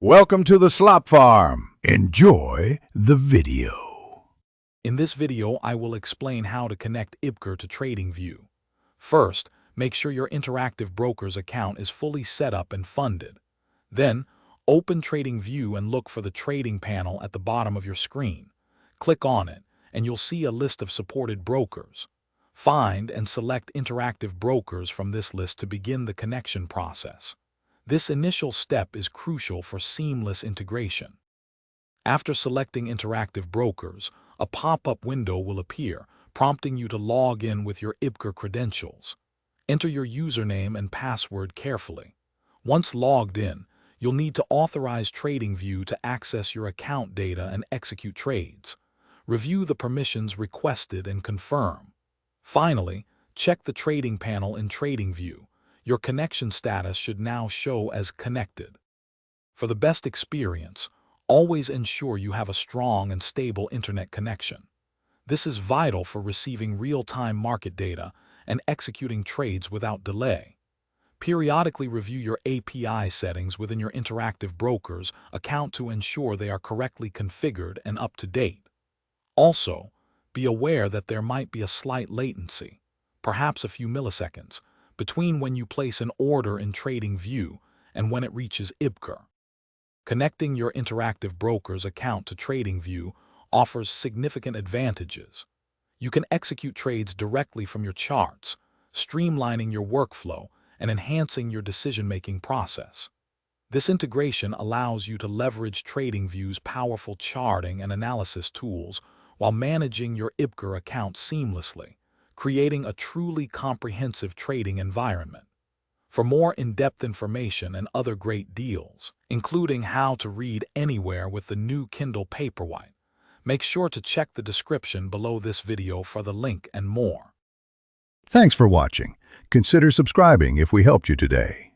Welcome to the Slop Farm. Enjoy the video. In this video, I will explain how to connect IBKR to TradingView. First, make sure your Interactive Brokers account is fully set up and funded. Then, open TradingView and look for the trading panel at the bottom of your screen. Click on it, and you'll see a list of supported brokers. Find and select Interactive Brokers from this list to begin the connection process. This initial step is crucial for seamless integration. After selecting Interactive Brokers, a pop-up window will appear, prompting you to log in with your IBKR credentials. Enter your username and password carefully. Once logged in, you'll need to authorize TradingView to access your account data and execute trades. Review the permissions requested and confirm. Finally, check the trading panel in TradingView. Your connection status should now show as connected. For the best experience, always ensure you have a strong and stable internet connection. This is vital for receiving real-time market data and executing trades without delay. Periodically review your API settings within your Interactive Brokers account to ensure they are correctly configured and up to date. Also, be aware that there might be a slight latency, perhaps a few milliseconds, between when you place an order in TradingView and when it reaches IBKR. Connecting your Interactive Brokers account to TradingView offers significant advantages. You can execute trades directly from your charts, streamlining your workflow and enhancing your decision-making process. This integration allows you to leverage TradingView's powerful charting and analysis tools while managing your IBKR account seamlessly, creating a truly comprehensive trading environment. For more in-depth information and other great deals, including how to read anywhere with the new Kindle Paperwhite, make sure to check the description below this video for the link and more. Thanks for watching. Consider subscribing if we helped you today.